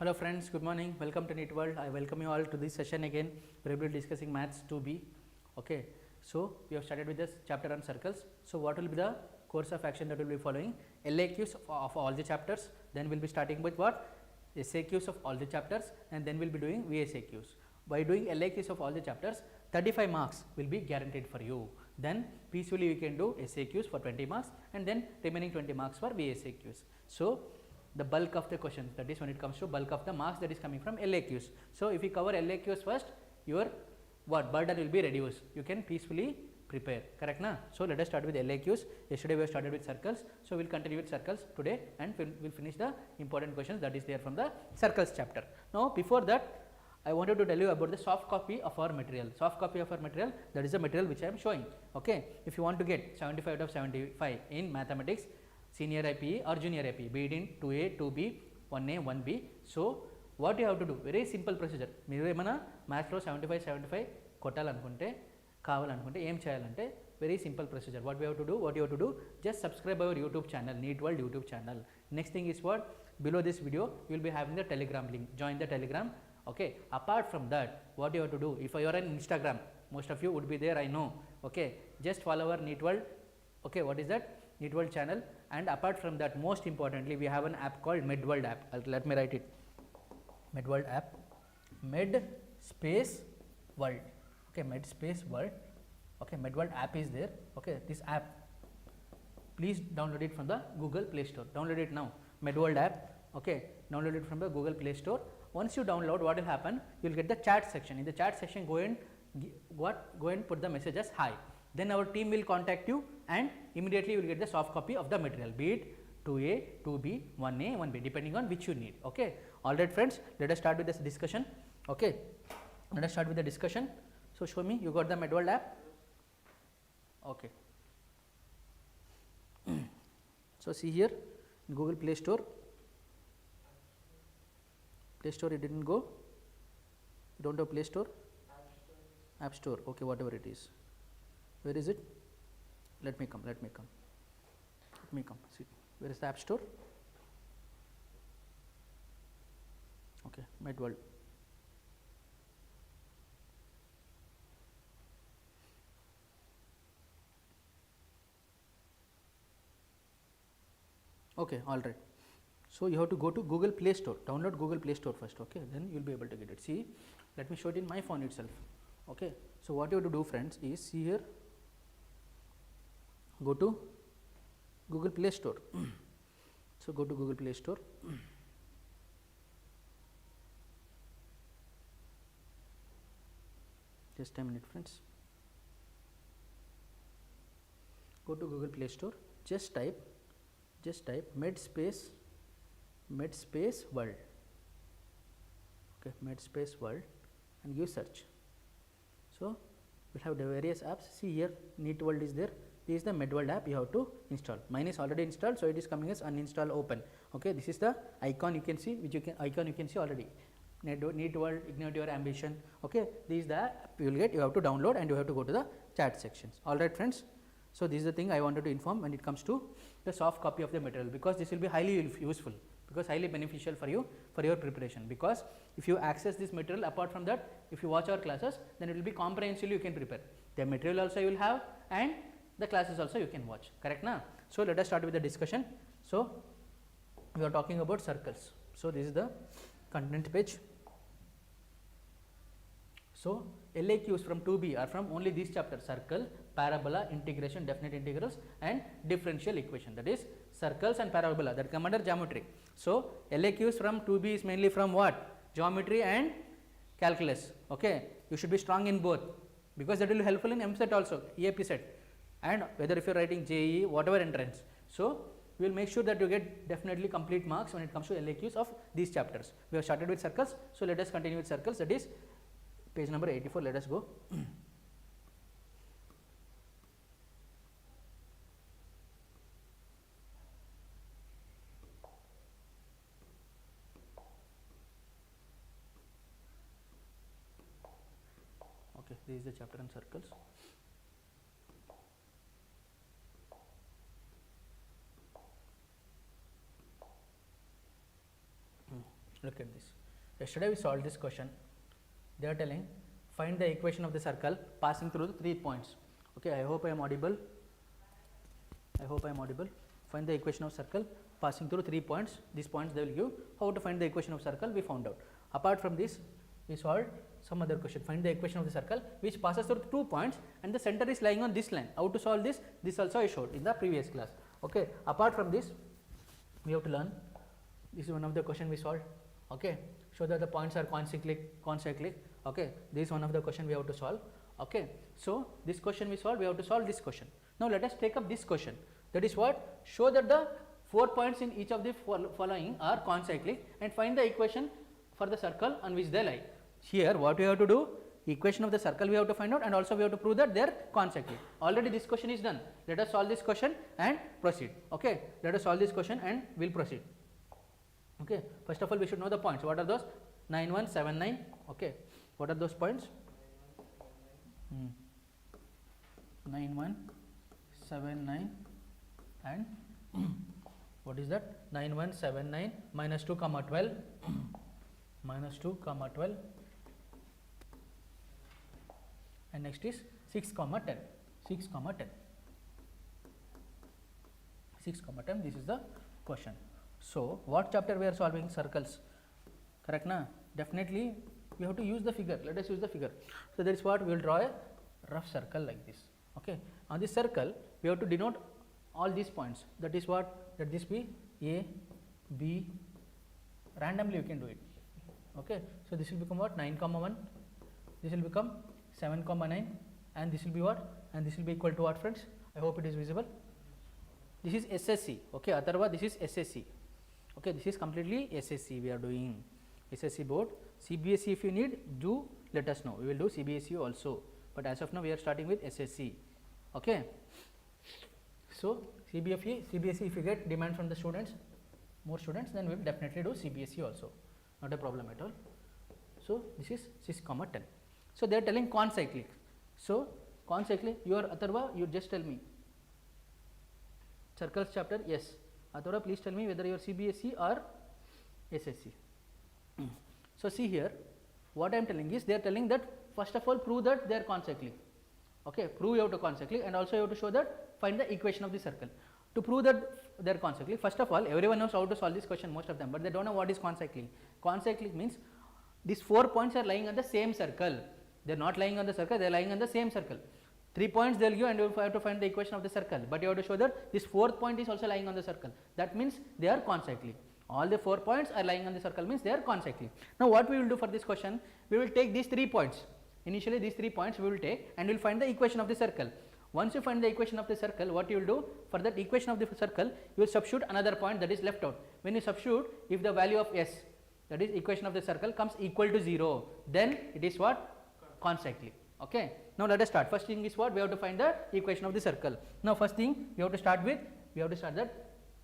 Hello friends, good morning. Welcome to NEET World. I welcome you all to this session again. We will be discussing Maths 2B. Okay, so we have started with this chapter on circles. So what will be the course of action that we will be following? LAQs of all the chapters. Then we will be starting with what? SAQs of all the chapters, and then we will be doing VSAQs. By doing LAQs of all the chapters, 35 marks will be guaranteed for you. Then peacefully we can do SAQs for 20 marks and then remaining 20 marks for VSAQs. So the bulk of the questions, that is when it comes to bulk of the marks, that is coming from LAQs. So if you cover LAQs first, your burden will be reduced. You can peacefully prepare, correct na? So let us start with LAQs. Yesterday we have started with circles, so we will continue with circles today and we will finish the important questions that is there from the circles chapter. Now before that, I wanted to tell you about the soft copy of our material. Soft copy of our material, that is the material which I am showing. Okay, if you want to get 75 out of 75 in mathematics, senior IPE or junior IPE, be it in 2A, 2B, 1A, 1B. So what you have to do, very simple procedure. మీరు ఏమైనా మ్యాథ్స్లో 75 కొట్టాలనుకుంటే కావాలనుకుంటే ఏం చేయాలంటే very simple procedure. What you have to do, just subscribe our YouTube channel, NEET World YouTube channel. Next thing is what, below this video you will be having the Telegram link. Join the Telegram. Okay, apart from that, what you have to do, if you are on Instagram, most of you would be there, I know. Okay, just follow our NEET World. Okay, what is that? NEET World channel. And apart from that, most importantly, we have an app called MedWorld app. Let me write it. MedWorld app. Med space world. Okay, Med space world. Okay, MedWorld app is there. Okay, this app, please download it from the Google Play Store. Download it now. MedWorld app. Okay, download it from the Google Play Store. Once you download, what will happen? You will get the chat section. In the chat section, go and put the message as hi. Then our team will contact you and immediately you will get the soft copy of the material, be it 2A, 2B, 1A, 1B, depending on which you need. Okay. All right friends, let us start with this discussion. Okay. Let us start with the discussion. So show me, you got the MedWorld app? Okay. So see here, in Google Play Store. Play Store it didn't go? You don't have Play Store? App Store. Okay, whatever it is. Where is it? Let me come. See, where is the App Store? Okay, MedWorld. Okay, all right. So you have to go to Google Play Store, download Google Play Store first, okay, then you will be able to get it. See, let me show it in my phone itself. Okay, so what you have to do friends is, see here, go to Google Play Store. So go to Google Play Store. Just a minute friends. Go to Google Play Store, just type med space world. Okay, med space world and give search. So we'll have the various apps. See here, NEET World is there. This is the MedWorld app you have to install. Mine is already installed, so it is coming as uninstall open. Okay, this is the icon you can see, which you can see already. NEET World, ignite your ambition. Okay, this is the app you will get. You have to download and you have to go to the chat sections. All right, friends. So this is the thing I wanted to inform when it comes to the soft copy of the material, because this will be highly useful, because highly beneficial for you for your preparation. Because if you access this material, apart from that, if you watch our classes, then it will be comprehensively you can prepare. The material also you will have and the classes also you can watch, correct na? So let us start with the discussion. So we are talking about circles. So this is the content page. So LAQs from 2B are from only these chapters: circle, parabola, integration, definite integrals and differential equation, that is circles and parabola, that come under geometry. So LAQs from 2B is mainly from what? Geometry and calculus. Okay, you should be strong in both, because that will be helpful in MSET also, EAP set, and whether if you are writing JEE, whatever entrance. So we will make sure that you get definitely complete marks when it comes to LAQs of these chapters. We have started with circles, so let us continue with circles, that is page number 84. Let us go. Okay, this is the chapter on circles. Look at this. Yesterday we solved this question. They are telling find the equation of the circle passing through the 3 points. Okay, I hope I am audible. Find the equation of circle passing through 3 points. These points they will give. How to find the equation of circle we found out. Apart from this, we solved some other question. Find the equation of the circle which passes through 2 points and the center is lying on this line. How to solve this? This also I showed in the previous class. Okay. Apart from this, we have to learn. This is one of the question we solved. Okay. Show that the points are concyclic. Okay. This is one of the question we have to solve. Okay. So this question we solved. We have to solve this question. Now let us take up this question. That is what? Show that the 4 points in each of the following are concyclic and find the equation for the circle on which they lie. Here what we have to do? Equation of the circle we have to find out, and also we have to prove that they are concyclic. Already this question is done. Let us solve this question and proceed. Okay. Let us solve this question and we will proceed. Okay. First of all, we should know the points. What are those? 9, 1, 7, 9. Okay. What are those points? 9, 1, 7, 9 and what is that? 9, 1, 7, 9 minus 2 comma 12 minus 2 comma 12 and next is 6 comma 10. 6 comma 10. 6 comma 10. This is the question. So what chapter we are solving? Circles. Correct na? Definitely we have to use the figure. Let us use the figure. So that is what we will draw a rough circle like this. Okay. On this circle we have to denote all these points. That is what? Let this be A, B, randomly you can do it. Okay. So this will become what? 9 comma 1. This will become 7 comma 9 and this will be what? And this will be equal to what, friends? I hope it is visible. This is SSC. Okay. Atharva, this is SSC. Okay. This is completely SSC we are doing. SSC board. CBSE if you need, do let us know. We will do CBSE also. But as of now we are starting with SSC. Okay. So CBSE if you get demand from the students, more students, then we will definitely do CBSE also. Not a problem at all. So this is 6 comma 10. So they are telling concyclic. So concyclic, your Atharva, you just tell me. Circles chapter, yes. Atharva, please tell me whether your CBSE or SSC. So see here, what I am telling is they are telling that first of all prove that they are concyclic. Okay, prove you have to concyclic and also you have to show that find the equation of the circle. To prove that they are concyclic, first of all everyone knows how to solve this question, most of them, but they don't know what is concyclic. Concyclic means these 4 points are lying on the same circle. They are not lying on the circle, they are lying on the same circle. 3 points they will give and you have to find the equation of the circle, but you have to show that this 4th point is also lying on the circle. That means they are concyclic. All the 4 points are lying on the circle means they are concyclic. Now what we will do for this question? We will take these 3 points. Initially these 3 points we will take and we will find the equation of the circle. Once you find the equation of the circle, what you will do? For that equation of the circle, you will substitute another point that is left out. When you substitute, if the value of S, that is equation of the circle, comes equal to 0, then it is what? Concyclic. Okay. Now let us start. First thing is what? We have to find the equation of the circle. Now first thing we have to start with, we have to start that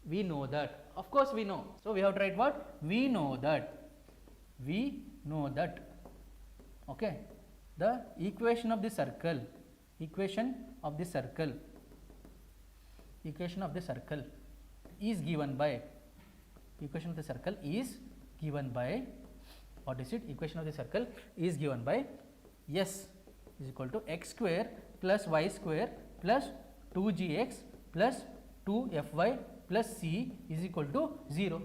we know that. Of course we know. So we have to write what? We know that. We know that. Okay. The equation of the circle. Equation of the circle is given by, equation of the circle is given by, what is it? Equation of the circle is given by S is equal to x square plus y square plus 2gx plus 2fy plus c is equal to 0.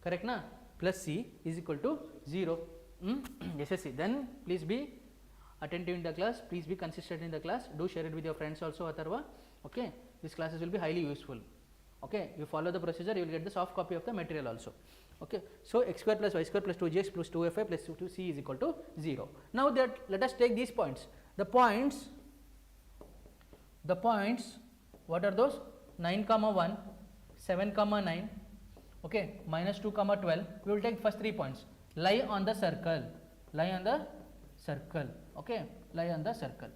Correct na? Plus c is equal to 0. SSC. Then please be attentive in the class, please be consistent in the class, do share it with your friends also, Atharva. Okay. These classes will be highly useful. Okay. You follow the procedure, you will get the soft copy of the material also. Okay. So x square plus y square plus 2gx plus 2fy plus 2c is equal to 0. Now that let us take these points. The points, what are those? 9 comma 1, 7 comma 9, okay, minus 2 comma 12. We will take first 3 points. Lie on the circle. Lie on the circle. Okay, lie on the circle.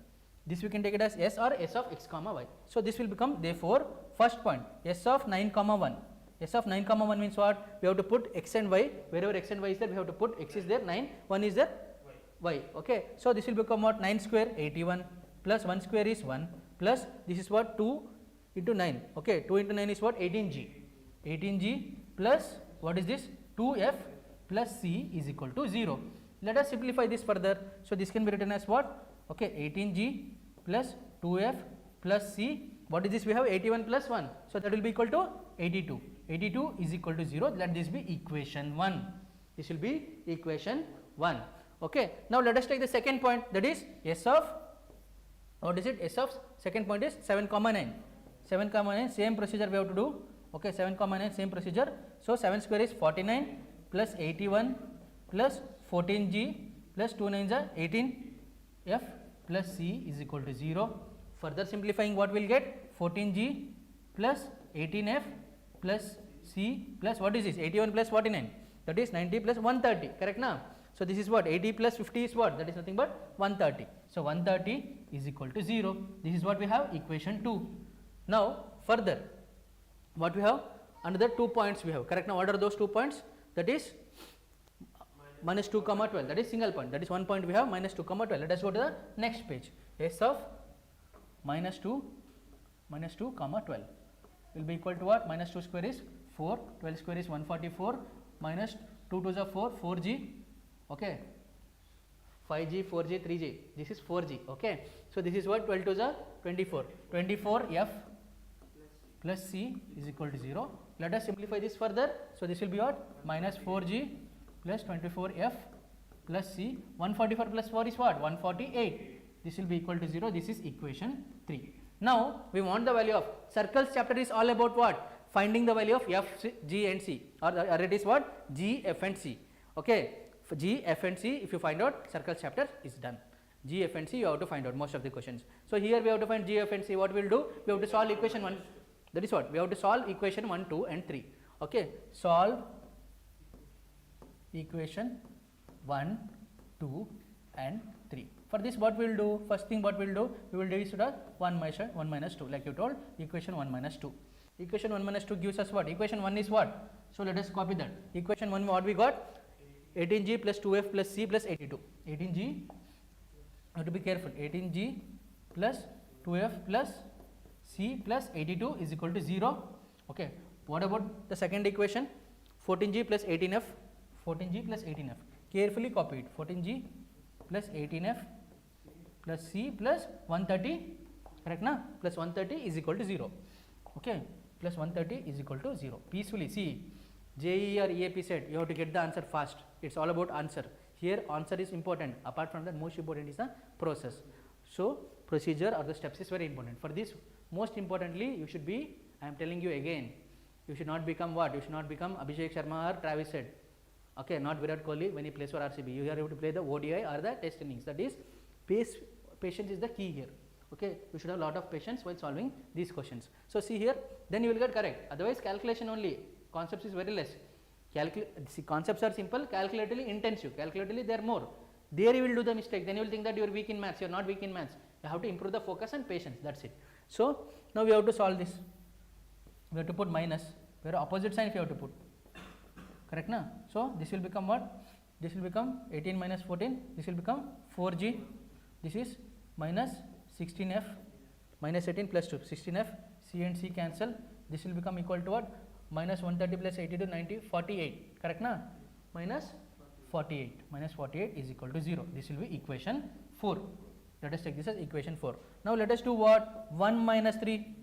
This we can take it as S or S of x comma y. So this will become therefore first point S of 9 comma 1. S of 9 comma 1 means what? We have to put x and y. Wherever x and y is there, we have to put x is there 9, 1 is there y. Okay. So this will become what? 9 square 81 plus 1 square is 1 plus this is what? 2 into 9. Okay. 2 into 9 is what? 18g. 18g plus what is this? 2f plus C is equal to 0. Let us simplify this further. So, this can be written as what? Okay, 18G plus 2F plus C. What is this? We have 81 plus 1. So, that will be equal to 82. 82 is equal to 0. Let this be equation 1. This will be equation 1. Okay. Now, let us take the second point, that is S of, what is it? S of second point is 7 comma 9. 7 comma 9, same procedure we have to do. Okay, 7 comma 9, same procedure. So, 7 square is 49 plus 81 plus 14G plus 2 9s are 18F plus C is equal to 0. Further simplifying, what we will get? 14G plus 18F plus C plus what is this? 81 plus 49, that is 90 plus 130, correct now? So, this is what? 80 plus 50 is what? That is nothing but 130. So, 130 is equal to 0. This is what we have, equation 2. Now, further what we have? Another 2 points we have, correct now? What are those 2 points? That is minus 2 comma 12, that is single point, that is 1 point we have, minus 2 comma 12. Let us go to the next page. S of minus 2 comma 12 will be equal to what? Minus 2 square is 4, 12 square is 144, minus 2 to the 4, 4G, okay, 5G, 4G, 3G, this is 4G, okay. So, this is what? 12 to the 24, 24F plus C is equal to 0. Let us simplify this further. So, this will be what? Minus 4G plus 24F plus C. 144 plus 4 is what? 148. This will be equal to 0. This is equation 3. Now, we want the value of circles. Chapter is all about what? Finding the value of F, G and C, or it is what? G, F and C. Okay. For G, F and C, if you find out, circles chapter is done. G, F and C, you have to find out most of the questions. So, here we have to find G, F and C. What we will do? We have to solve equation 1. That is what? We have to solve equation 1, 2 and 3. Okay. Solve equation 1, 2 and 3. For this, what we will do? First thing what we will do? We will reduce to 1 minus 2, like you told, equation 1 minus 2. Equation 1 minus 2 gives us what? Equation 1 is what? So, let us copy that. Equation 1, what we got? 18G plus 2F plus C plus 82. 18G, you have to be careful. 18G plus 2F plus C plus 82 is equal to 0. Okay. What about the second equation? 14G plus 18F. 14G plus 18F. Carefully copy it. 14G plus 18F plus C plus 130. Correct na? Plus 130 is equal to 0. Okay. Plus 130 is equal to 0. Peacefully. See, JEE or EAP said you have to get the answer fast. It's all about answer. Here, answer is important. Apart from that, most important is the process. So, procedure or the steps is very important. For this, most importantly, you should be, I am telling you again, you should not become what? You should not become Abhishek Sharma or Travis said. Okay, not Virat Kohli when he plays for RCB. You are able to play the ODI or the test innings. That is, patience is the key here. Okay, you should have a lot of patience while solving these questions. So, see here, then you will get correct. Otherwise, calculation only, concepts is very less. See, concepts are simple, calculatively intensive, calculatively they are more. There you will do the mistake, then you will think that you are weak in maths, you are not weak in maths. You have to improve the focus and patience, that is it. So, now we have to solve this. We have to put minus, where opposite sign we have to put. Correct na? So, this will become what? This will become 18 minus 14, this will become 4G, this is minus 16F, minus 18 plus 2, 16F, C and C cancel, this will become equal to what? Minus 130 plus 82, 90, 48, correct na? Minus 48, minus 48 is equal to 0. This will be equation 4. Let us take this as equation 4. Now, let us do what? 1 minus 3.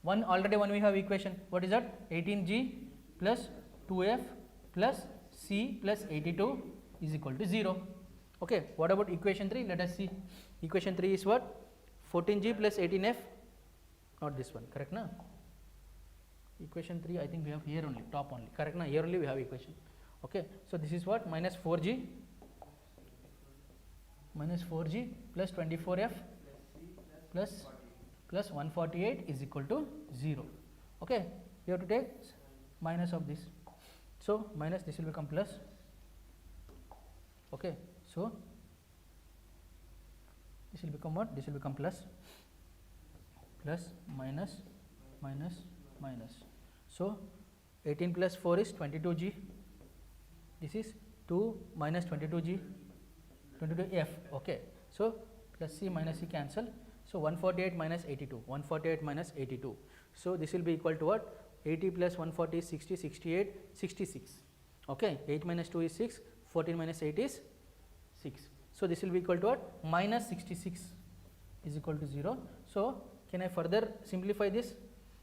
1 already we have equation. What is that? 18G plus 2F plus C plus 82 is equal to 0. Okay. What about equation 3? Let us see. Equation 3 is what? 14G plus 18F. Not this one. Correct na? Equation 3 I think we have here only, top only. Correct na? Here only we have equation. Okay. So, this is what? Minus 4G plus 24F plus 148 is equal to 0. Okay. You have to take minus of this. So, minus this will become plus. Okay. So, this will become what? This will become plus, minus, minus, minus. So, 18 plus 4 is 22G. This is 2 minus 22G, 22F. Okay. So, plus C minus C cancel. So, 148 minus 82, 148 minus 82. So, this will be equal to what? 80 plus 140 is 60, 68, 66. Okay, 8 minus 2 is 6, 14 minus 8 is 6. So this will be equal to what? Minus 66 is equal to 0. So can I further simplify this?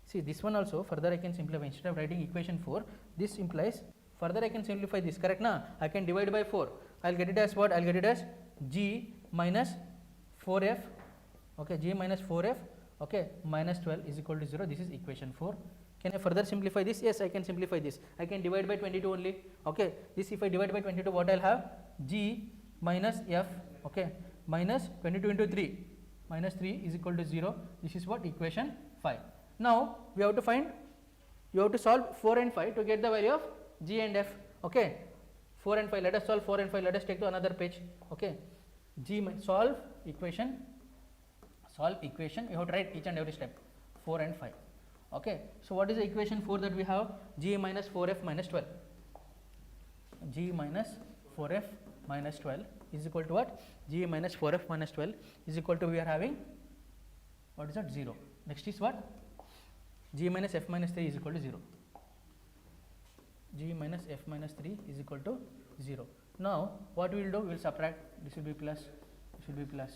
See, this one also further I can simplify. Instead of writing equation 4, this implies further I can simplify this, correct na? I can divide by 4. I will get it as what? I will get it as g minus 4f, okay, g minus 4f, okay, minus 12 is equal to 0. This is equation 4. Can I further simplify this? Yes, I can simplify this. I can divide by 22 only. Okay, this if I divide by 22, what I'll have? G minus f, okay, minus 22 into 3, minus 3 is equal to 0. This is what? Equation 5. Now we have to find, you have to solve 4 and 5 to get the value of g and f. Okay, 4 and 5. Let us solve 4 and 5. Let us take to another page. Okay, solve equation. You have to write each and every step. 4 and 5. Okay, so what is the equation 4 that we have? G minus 4f minus 12. G minus 4f minus 12 is equal to what? G minus 4f minus 12 is equal to, we are having, what is that? 0. Next is what? G minus f minus 3 is equal to 0. G minus f minus 3 is equal to 0. Now what we will do? We will subtract. This will be plus, this will be plus.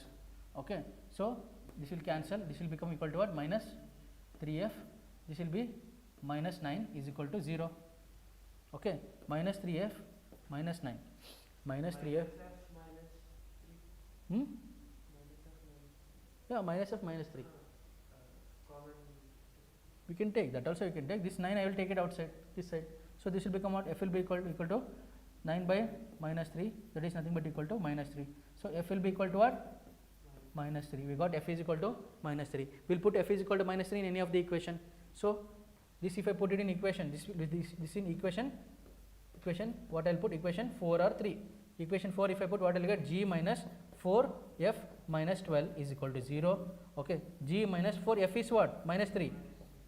Okay, so this will cancel. This will become equal to what? Minus 3f. This will be minus 9 is equal to 0. Okay, minus 3f minus 9, minus 3f. Yeah, minus of minus 3. We can take that also. You can take this 9. I will take it outside this side. So this will become what? F will be equal to 9 by minus 3. That is nothing but equal to minus 3. So f will be equal to what? Minus 3. We got f is equal to minus 3. We will put f is equal to minus 3 in any of the equation. So this, if I put it in equation, this in equation, what I will put? Equation 4 or 3. Equation 4, if I put, what I will get? G minus 4f minus 12 is equal to 0. Okay, G minus 4f is what? Minus 3.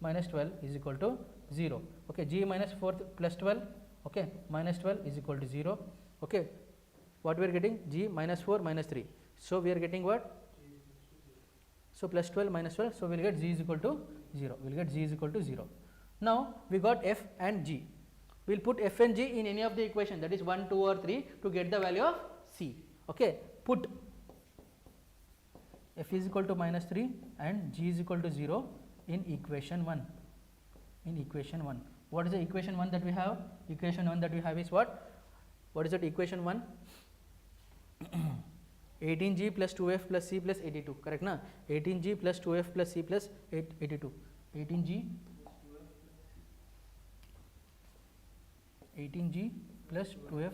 Minus 12 is equal to 0. Okay, G minus 4 plus 12, okay, minus 12 is equal to 0. Okay, what we are getting? G minus 4 minus 3. So we are getting what? So plus 12 minus 12. So we will get G is equal to 0. We will get G is equal to 0. Now we got f and g. We will put f and g in any of the equation, that is 1, 2 or 3, to get the value of c. Okay, put f is equal to minus 3 and g is equal to 0 in equation 1. In equation 1. What is the equation 1 that we have? Equation 1 that we have is what? What is that equation 1? 18g plus 2f plus c plus 82. Correct na? 18g plus 2f plus c plus 82. 18g plus 2f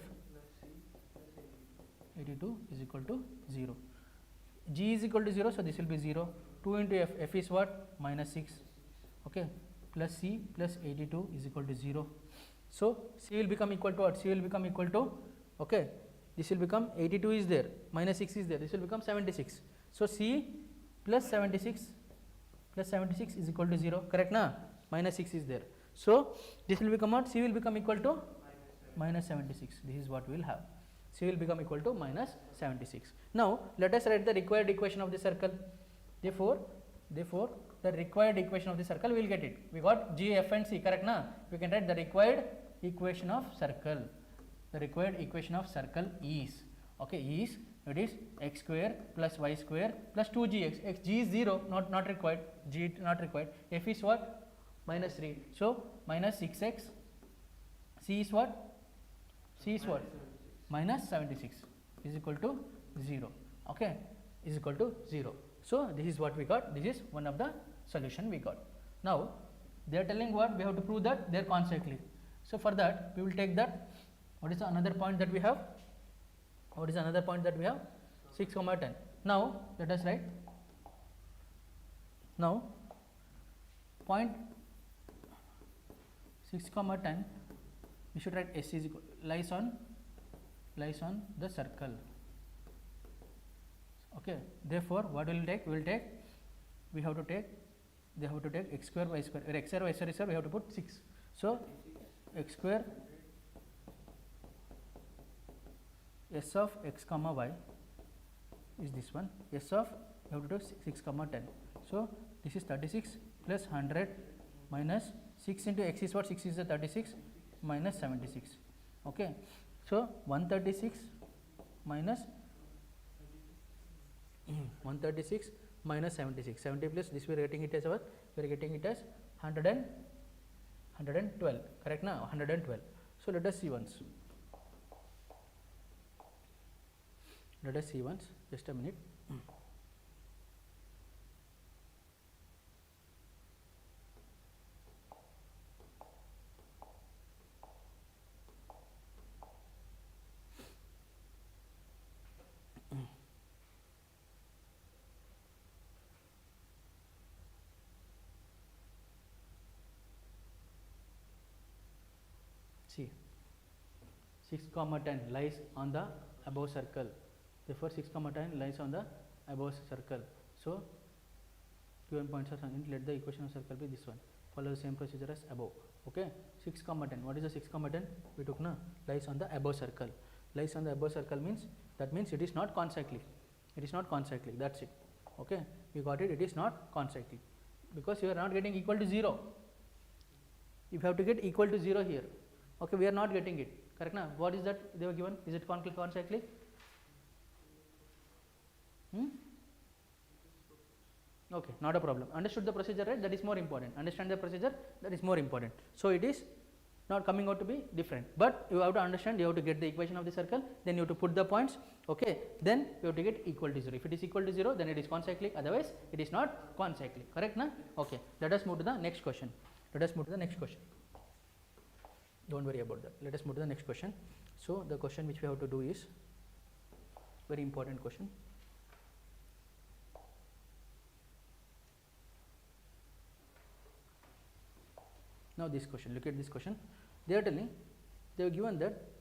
82 is equal to 0. G is equal to 0, so this will be 0. 2 into f, f is what? Minus 6. Okay, plus c plus 82 is equal to 0. So c will become equal to what? C will become equal to, okay, this will become 82 is there, minus 6 is there, this will become 76. So c plus 76 is equal to 0, correct na? Minus 6 is there. So this will become what? C will become equal to minus 76. This is what we will have. C will become equal to minus 76. Now let us write the required equation of the circle. Therefore the required equation of the circle, we will get it. We got G, F and C, correct na? We can write the required equation of circle. The required equation of circle is, okay, is, it is x square plus y square plus 2gx. G is 0, not required. G not required. F is what? Minus 3. So minus 6x. C is what? C is what? Minus 76 is equal to 0. Okay, is equal to 0. So this is what we got. This is one of the solution we got. Now they are telling what? We have to prove that they are consecutively. So for that we will take that. What is the another point that we have? What is another point that we have? 6, 10. Now let us write. Now point 6, 10. We should write S is equal, lies on the circle. Okay. Therefore, what we will take? We have to take x square y square. Where x square y square is, we have to put 6. So x square s of x comma y is this one. S of, we have to do 6, 10. So this is 36 plus 100 minus 6 into x is what? 6 is the 36 minus 76. Okay, so 136 minus 136 minus 76, 70 plus this we are getting it as what? We are getting it as 112, correct now? 112. So let us see once. Let us see once, just a minute. See, 6, 10 lies on the above circle. Therefore, 6, 10 lies on the above circle. So, given points are assigned, let the equation of circle be this one. Follow the same procedure as above. Okay, 6, 10. What is the 6, 10? We took na lies on the above circle. Lies on the above circle means that means it is not concyclic. It is not concyclic. That's it. Okay, you got it. It is not concyclic because you are not getting equal to 0. You have to get equal to 0 here. Okay, we are not getting it. Correct na? What is that they were given? Is it concyclic? Okay, not a problem. Understood the procedure, right? That is more important. Understand the procedure, that is more important. So it is not coming out to be different, but you have to understand, you have to get the equation of the circle, then you have to put the points, okay, then you have to get equal to 0. If it is equal to 0, then it is concyclic, otherwise it is not concyclic, correct na? Okay, let us move to the next question. Let us move to the next question. Don't worry about that. Let us move to the next question. So the question which we have to do is very important question. Now this question, look at this question. They are telling, they were given that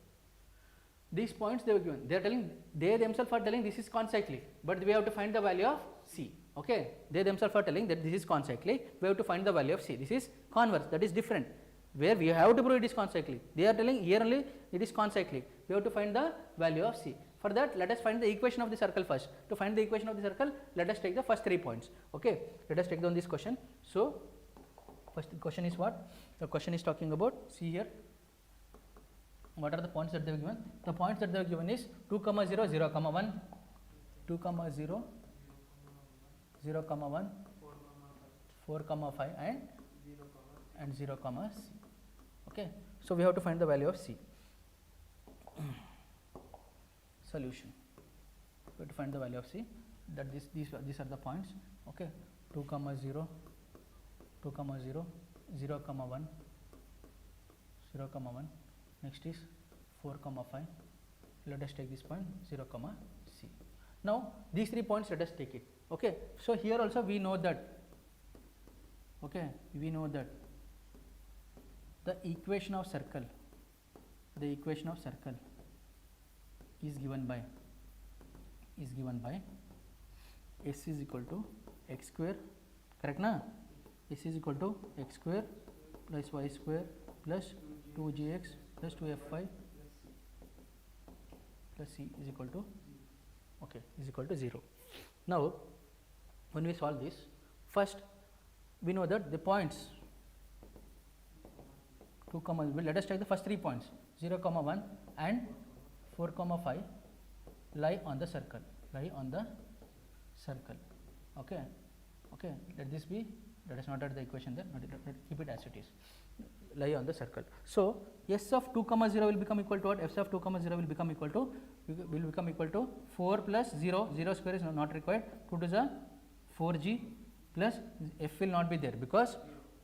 these points they were given. They are telling, they themselves are telling this is concyclic, but we have to find the value of C. Okay, they themselves are telling that this is concyclic. We have to find the value of C. This is converse. That is different. Where we have to prove it is concyclic. They are telling here only it is concyclic. We have to find the value of C. For that, let us find the equation of the circle first. To find the equation of the circle, let us take the first 3 points. Okay, let us take down this question. So first question is what? The question is talking about, see here, what are the points that they were given? The points that they were given is 2, 0, 0, 1, 2, 0, 0, 1, 4, 5 and 0, C. Okay, so we have to find the value of C. Solution. We have to find the value of C. That these are the points. Okay, 2, 0, 2, 0, 0, 1, 0, 1. Next is 4, 5. Let us take this point 0, C. Now these 3 points, let us take it. Okay, so here also we know that. Okay, we know that the equation of circle is given by S is equal to x square, correct na? S is equal to x square plus y square plus 2gx plus 2f5 plus c is equal to, okay, is equal to 0. Now when we solve this, first we know that the points 2, let us take the first 3 points 0, 1 and 4, 5 lie on the circle, okay, okay, let this be, let us not add the equation there, keep it as it is, lie on the circle. So S of 2, 0 will become equal to what? F of 2, 0 will become equal to 4 plus 0, 0 square is not required, 2 to the 4g plus f will not be there because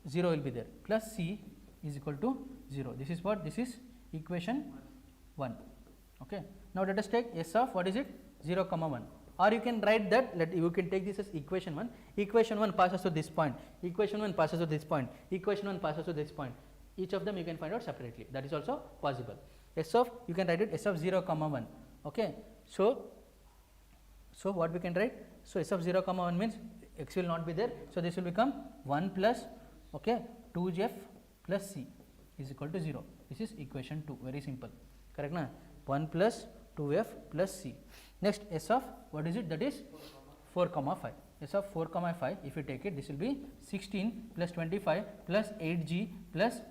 0 will be there, plus c is equal to 0. This is what? This is equation 1. Okay. Now let us take S of what is it? 0, 1. Or you can write that, you can take this as equation 1. Equation 1 passes to this point. Equation 1 passes to this point. Equation 1 passes to this point. Each of them you can find out separately. That is also possible. S of, you can write it S of 0, 1. Okay. So what we can write? So S of 0, 1 means x will not be there. So this will become 1 plus, okay, 2f plus c is equal to 0. This is equation 2. Very simple. Correct na? 1 plus 2f plus c. Next, S of what is it? That is 4, 5. S of 4, 5, if you take it, this will be 16 plus 25 plus 8g plus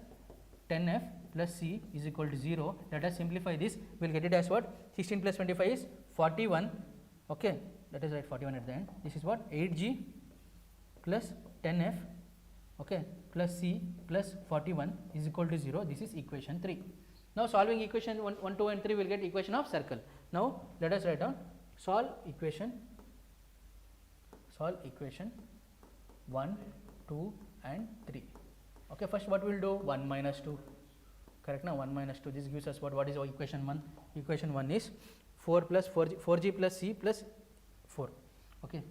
10f plus c is equal to 0. Let us simplify this. We will get it as what? 16 plus 25 is 41. Okay, let us write 41 at the end. This is what? 8g plus 10f, okay, plus c plus 41 is equal to 0. This is equation 3. Now solving equation 1, 2 and 3, we will get equation of circle. Now let us write down solve equation 1, 2 and 3. Okay, first what we will do? 1 minus 2, correct now? 1 minus 2, this gives us what is our equation 1? Equation 1 is 4 plus 4g plus c plus 4. Okay,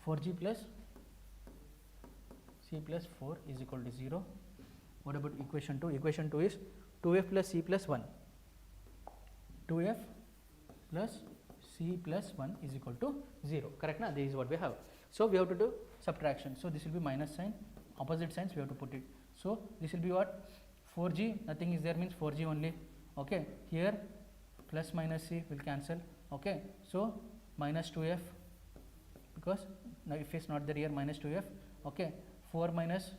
4g plus c plus 4 is equal to 0. What about equation 2? Equation 2 is 2f plus c plus 1. 2f plus c plus 1 is equal to 0. Correct now? This is what we have. So we have to do subtraction. So this will be minus sign, opposite signs we have to put it. So this will be what? 4g, nothing is there, means 4g only. Okay, here plus minus c will cancel. Okay, so minus 2f, because now if it's not there here, minus 2f. Okay, 4 minus,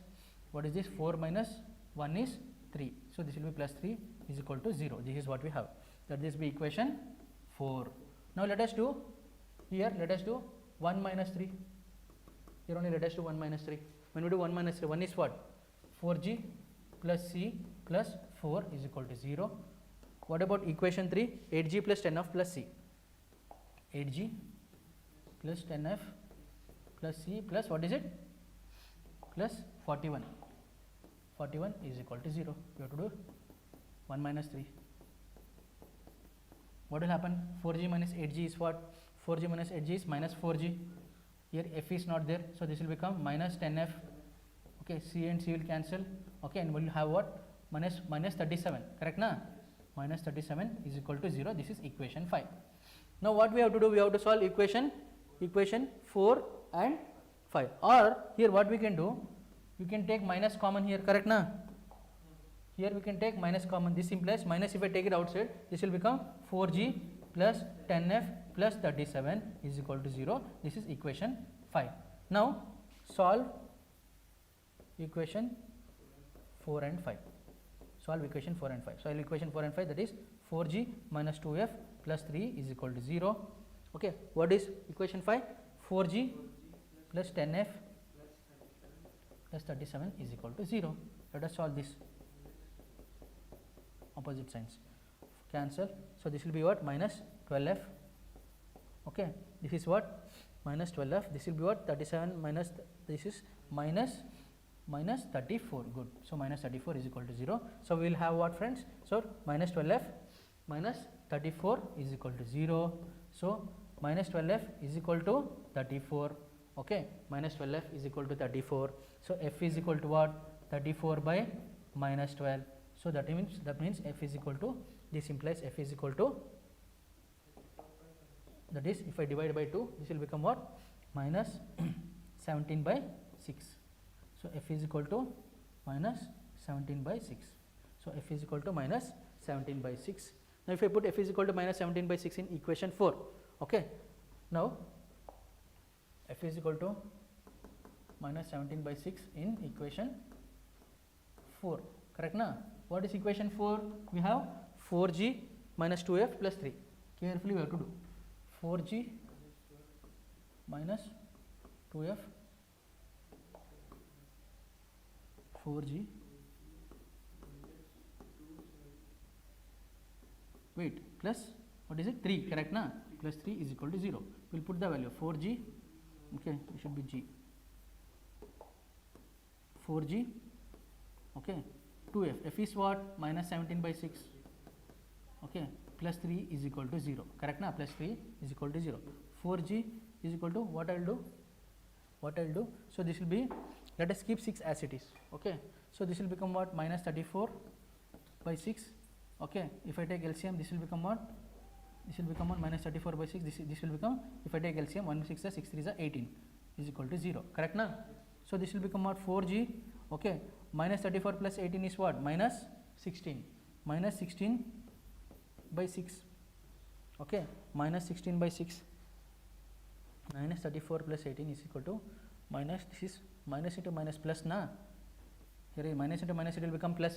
what is this? 4 minus 1 is 3. So this will be plus 3 is equal to 0. This is what we have. That this be equation 4. Now let us do here, let us do 1 minus 3. Here only let us do 1 minus 3. When we do 1 minus 3, 1 is what? 4g plus c plus 4 is equal to 0. What about equation 3? 8g plus 10f plus c. 8g plus 10f plus c plus what is it? Plus 41. 41 is equal to 0. We have to do 1 minus 3. What will happen? 4g minus 8g is what? 4g minus 8g is minus 4g. Here f is not there, so this will become minus 10f. Okay, c and c will cancel. Okay, and we will have what? Minus 37. Correct na? Minus 37 is equal to 0. This is equation 5. Now what we have to do? We have to solve equation 4 and 5. Or here what we can do? We can take minus common here. Correct na? Here we can take minus common. This implies minus, if I take it outside, this will become 4g plus 10f plus 37 is equal to 0. This is equation 5. Now solve equation 4 and 5. Solve equation 4 and 5. Solve equation 4 and 5, that is 4g minus 2f plus 3 is equal to 0. Okay, what is equation 5? 4g plus 10f plus 37 is equal to 0. Let us solve this. Opposite signs cancel. So this will be what? Minus 12f. Okay, this is what? Minus 12f. This will be what? 37 minus, this is minus 34. Good. So minus 34 is equal to 0. So we will have what, friends? So minus 12f minus 34 is equal to 0. So minus 12f is equal to 34. Okay, minus 12f is equal to 34. So f is equal to what? 34 by minus 12. So that means f is equal to, this implies f is equal to, that is, if I divide by 2, this will become what? Minus 17 by 6. So f is equal to minus 17 by 6. So f is equal to minus 17 by 6. Now if I put f is equal to minus 17 by 6 in equation 4, okay. Now f is equal to minus 17 by 6 in equation 4. Correct na? What is equation 4? We have 4g minus 2f plus 3. Carefully we have to do 4g minus 2f, 4g, wait, plus what is it? 3. Correct na? Plus 3 is equal to 0. We will put the value 4g. Okay, it should be g. 4g. Okay, 2f. F is what? Minus 17 by 6. Okay, plus 3 is equal to 0. Correct na? Plus 3 is equal to 0. 4g is equal to what I will do? What I will do? So this will be, let us keep 6 as it is. Okay, so this will become what? Minus 34 by 6. Okay, if I take LCM, this will become what? This will become what? Minus 34 by 6. This will become, if I take LCM, 1 6 6 3 is 18 is equal to 0. Correct na? So this will become what? 4g. Okay, minus 34 plus 18 is what? Minus 16. Minus 16 by 6. Okay, minus 16 by 6. Minus 34 plus 18 is equal to minus, this is minus into minus plus na. Here minus into minus, it will become plus.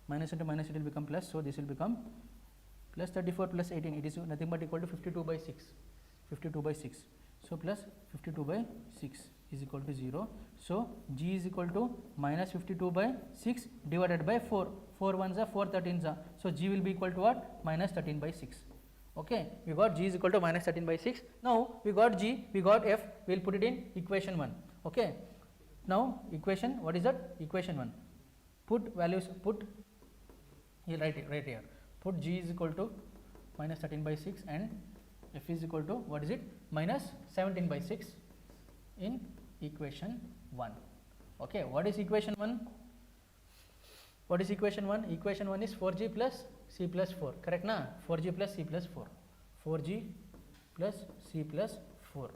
minus into minus it will become plus, so this will become plus 34 plus 18, it is nothing but equal to 52 by 6, 52 by 6. So plus 52 by 6 is equal to 0. So G is equal to minus 52 by 6 divided by 4. 4 ones are 4 13s are. So G will be equal to what? Minus 13 by 6. Okay, we got G is equal to minus 13 by 6. Now we got G, we got F, we will put it in equation 1. Okay, now equation, what is that? Equation 1. Put values, put here, right here. Put G is equal to minus 13 by 6 and F is equal to, what is it? Minus 17 by 6 in equation 1. Okay, what is equation 1? What is equation 1? Equation 1 is 4G plus C plus 4, correct na? 4G plus C plus 4. 4G plus C plus 4,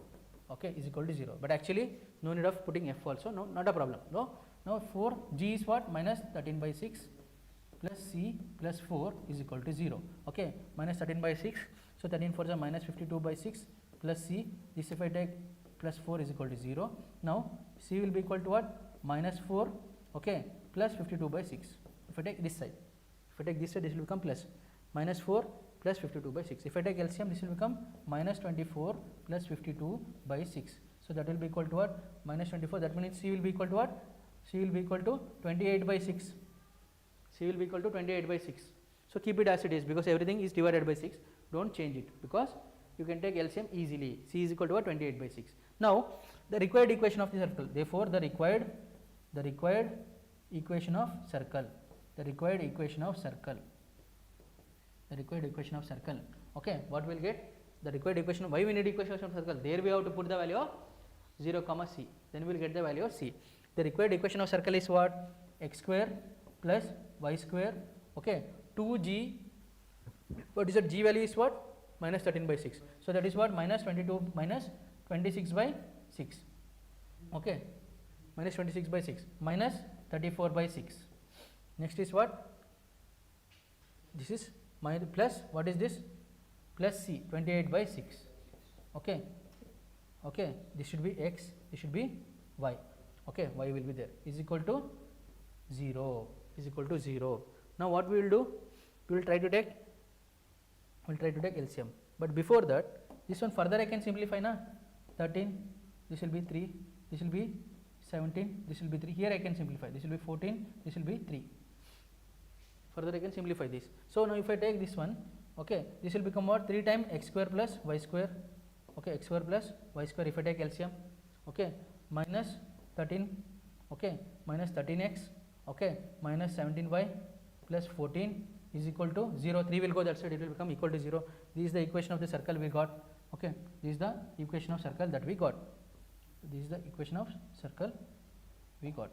okay, is equal to 0. But actually, no need of putting F also, no, not a problem. No. Now 4G is what? Minus 13 by 6 plus C plus 4 is equal to 0. Okay, minus 13 by 6. So 13 4 is minus 52 by 6 plus C. This if I take plus 4 is equal to 0. Now C will be equal to what? Minus 4, okay, plus 52 by 6. If I take this side, if I take this side, this will become plus minus 4 plus 52 by 6. If I take LCM, this will become minus 24 plus 52 by 6. So that will be equal to what? Minus 24. That means C will be equal to what? C will be equal to 28 by 6. C will be equal to 28 by 6. So keep it as it is, because everything is divided by 6. Don't change it, because you can take LCM easily. C is equal to what? 28 by 6. Now the required equation of the circle. Therefore the required equation of circle. The required equation of circle. The required equation of circle. Okay, what we'll get? The required equation. Why we need equation of circle? There we have to put the value of 0 comma C. Then we will get the value of C. The required equation of circle is what? X square plus y square. Okay, 2G. What is that? G value is what? Minus 13 by 6. So that is what? Minus 22 minus 26 by 6. Okay, minus 26 by 6 minus 34 by 6. Next is what? This is minus plus, what is this? Plus C, 28 by 6. Okay, okay, this should be X, this should be Y. Okay, Y will be there, is equal to 0, is equal to 0. Now what we will do? We will try to take LCM. But before that, this one further I can simplify na. 13, this will be 3, this will be 17, this will be 3. Here I can simplify. This will be 14, this will be 3. Further I can simplify this. So now if I take this one, okay, this will become what? 3 times x square plus y square. Okay, x square plus y square if I take LCM. Okay, minus 13, okay, minus 13x, okay, minus 17y plus 14 is equal to 0. 3 will go that side, it will become equal to 0. This is the equation of the circle we got. Okay, this is the equation of circle that we got. This is the equation of circle we got.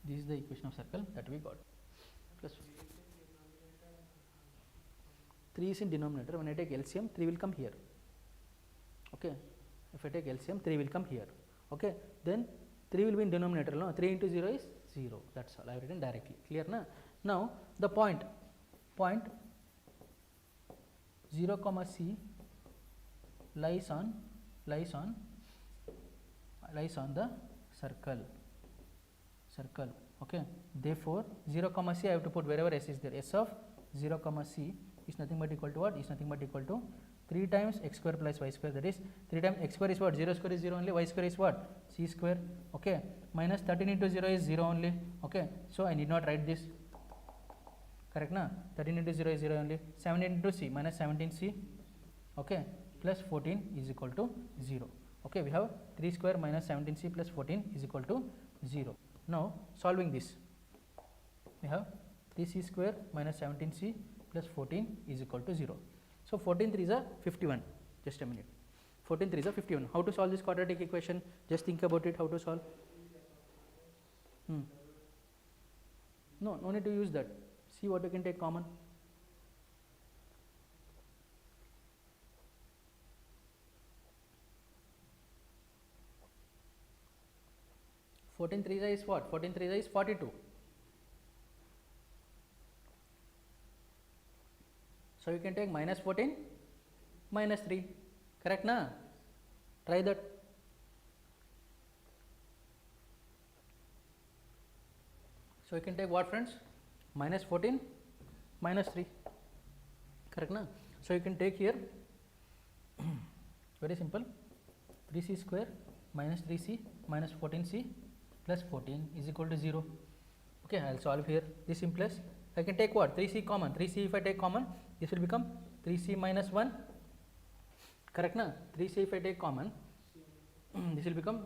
This is the equation of circle that we got. Plus 3 is in denominator. When I take LCM, 3 will come here. Okay, if I take LCM, 3 will come here. Okay, then 3 will be in denominator. No, 3 into 0 is 0. That's all. I have written directly. Clear na? Now the point 0 comma C lies on the circle. Okay, therefore 0 comma C I have to put wherever S is there. S of 0 comma C is nothing but equal to what? Is nothing but equal to 3 times x square plus y square. That is 3 times x square is what? 0 square is 0 only. Y square is what? C square. Okay, minus 13 into 0 is 0 only. Okay, so I need not write this. Correct na? 13 into 0 is 0 only. 17 into C minus 17C. Okay, plus 14 is equal to 0. Okay, we have 3 square minus 17C plus 14 is equal to 0. Now solving this, we have 3C square minus 17C plus 14 is equal to 0. So 14 3 is a 51. Just a minute. 14 3 is a 51. How to solve this quadratic equation? Just think about it. How to solve? No, no need to use that. See what you can take common. Fourteen 3 is what? 14 3 is 42. So you can take minus 14 minus 3. Correct na? Try that. So, you can take what, friends? Minus 14 minus 3, correct na? So, you can take here very simple, 3c square minus 3c minus 14c plus 14 is equal to 0. Okay, I will solve here. This implies I can take what? 3c common. 3c if I take common, this will become 3c minus 1, correct na? 3c if I take common, this will become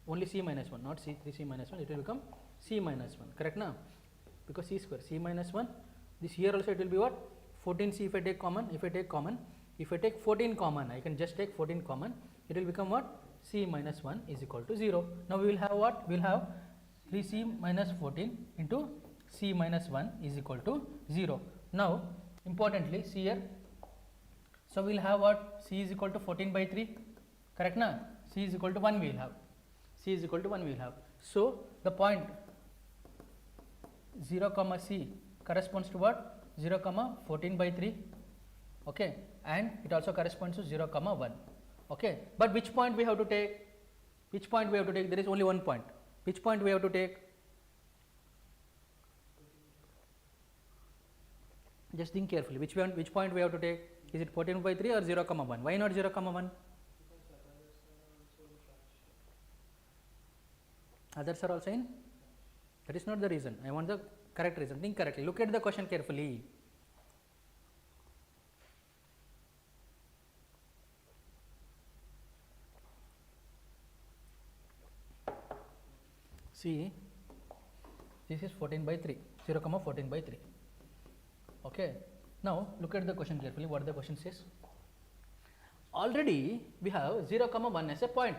only c minus 1, not 3c minus 1, it will become c minus 1, correct na? Because c square, c minus 1, this here also it will be what? 14c if I take common, if I take 14 common, I can just take 14 common, it will become what? C minus 1 is equal to 0. Now, we will have what? We will have 3c minus 14 into c minus 1 is equal to 0. Now, importantly, see here, so we will have what? C is equal to 14 by 3, correct na? C is equal to 1 we will have, C is equal to 1 we will have. So, the point 0 comma c corresponds to what? 0 comma 14 by 3, okay, and it also corresponds to 0 comma 1, okay. But which point we have to take? Which point we have to take? There is only one point. Which point we have to take? Just think carefully. Which point we have to take? Is it 14 by 3 or 0 comma 1? Why not 0 comma 1? Others are also in? That is not the reason. I want the correct reason. Think correctly. Look at the question carefully. See, this is 14 by 3, 0 comma 14 by 3. Okay. Now, look at the question carefully. What the question says? Already we have 0 comma 1 as a point.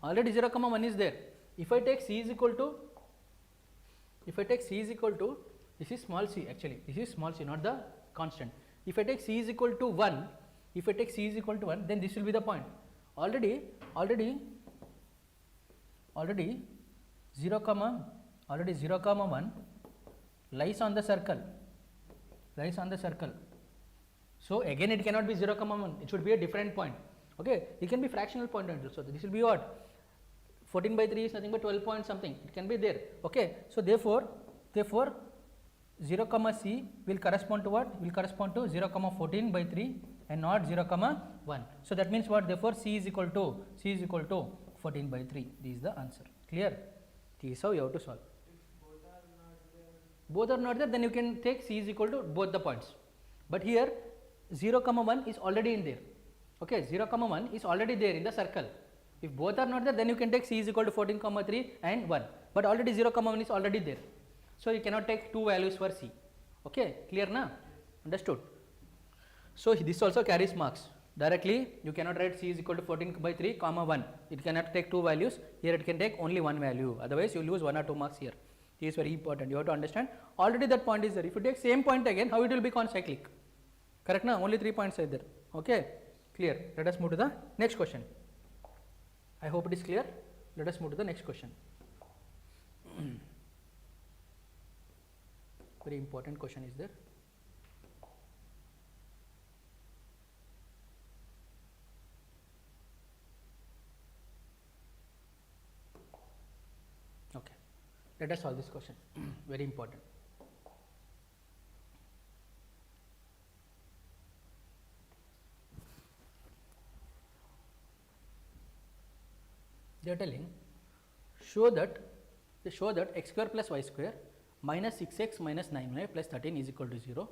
Already 0 comma 1 is there. If I take c is equal to, this is small c actually, this is small c, not the constant. If I take c is equal to 1, then this will be the point. Already 0 comma 1 lies on the circle. So, again it cannot be 0 comma 1, it should be a different point. Okay, it can be fractional point also. So, this will be what? 14 by 3 is nothing but 12 point something, it can be there. Okay, so therefore 0 comma c will correspond to what? Will correspond to 0 comma 14 by 3 and not 0 comma 1. So, that means what? Therefore, c is equal to 14 by 3. This is the answer. Clear? This is how you have to solve. Both are not there, then you can take c is equal to both the points. But here 0 comma 1 is already in there. Okay, 0 comma 1 is already there in the circle. If both are not there, then you can take c is equal to 14 comma 3 and 1. But already 0 comma 1 is already there. So, you cannot take two values for c. Okay, clear na? Understood? So, this also carries marks. Directly you cannot write c is equal to 14 by 3 comma 1. It cannot take two values. Here it can take only one value. Otherwise, you lose 1 or 2 marks here. This is very important. You have to understand. Already that point is there. If you take same point again, how it will be concyclic? Correct na? Only 3 points are there. Okay, clear. Let us move to the next question. I hope it is clear. Let us move to the next question. Very important question is there. Okay, let us solve this question. Very important. They are telling show that x square plus y square minus 6x minus 9y plus 13 is equal to 0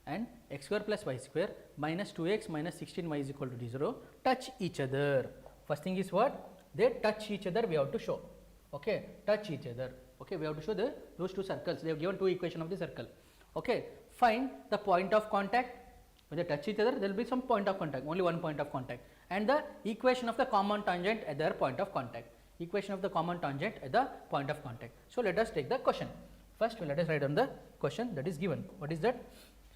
and x square plus y square minus 2x minus 16y is equal to 0 touch each other. First thing is what? They touch each other, we have to show. Okay, touch each other. Okay, we have to show those two circles. They have given two equations of the circle. Okay, find the point of contact. When they touch each other, there will be some point of contact, only one point of contact, and the equation of the common tangent at their point of contact. Equation of the common tangent at the point of contact. So, let us take the question. First, let us write down the question that is given. What is that?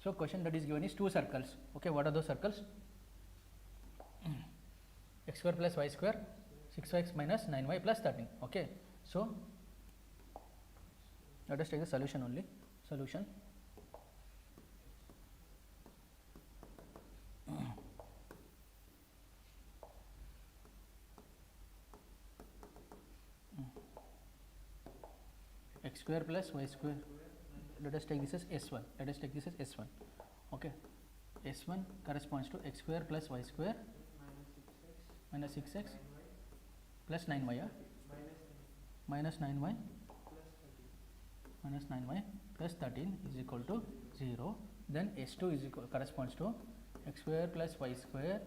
So, question that is given is two circles. Okay, what are those circles? X square plus y square, 6x minus 9y plus 13. Okay, so let us take the solution only. Solution. X square plus y square let us take this as S1. Let us take this as S1. Okay. S1 corresponds to x square plus y square minus 6x plus 9y. Minus 9y plus 13 is equal to 0. Then S2 is equal corresponds to x square plus y square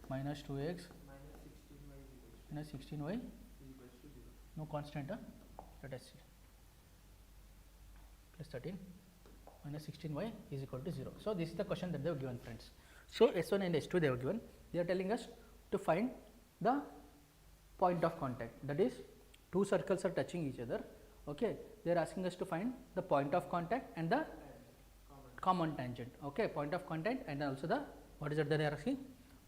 minus 2x minus 16y. No constant. Let us see. Plus 13 minus 16y is equal to 0. So, this is the question that they have given, friends. So, S1 and S2 they have given. They are telling us to find the point of contact, that is two circles are touching each other. Okay. They are asking us to find the point of contact and the common tangent. Okay. Point of contact and also the, what is it that they are asking?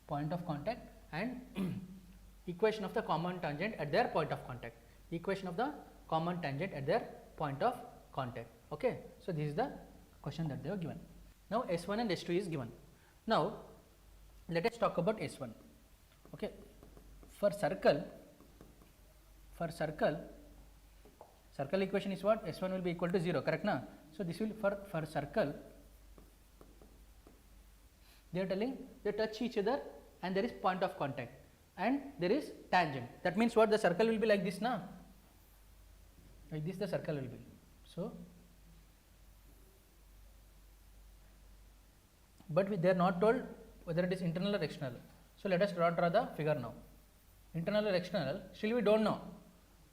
Point of contact and equation of the common tangent at their point of contact. Equation of the common tangent at their point of contact. Okay. So, this is the question that they are given. Now, S1 and S2 is given. Now, let us talk about S1. Okay. For circle equation is what? S1 will be equal to 0, correct na? So, this will for circle, they are telling they touch each other and there is point of contact and there is tangent. That means what? The circle will be like this na? Like this the circle will be. So, but they are not told whether it is internal or external. So, let us draw the figure now. Internal or external, still we do not know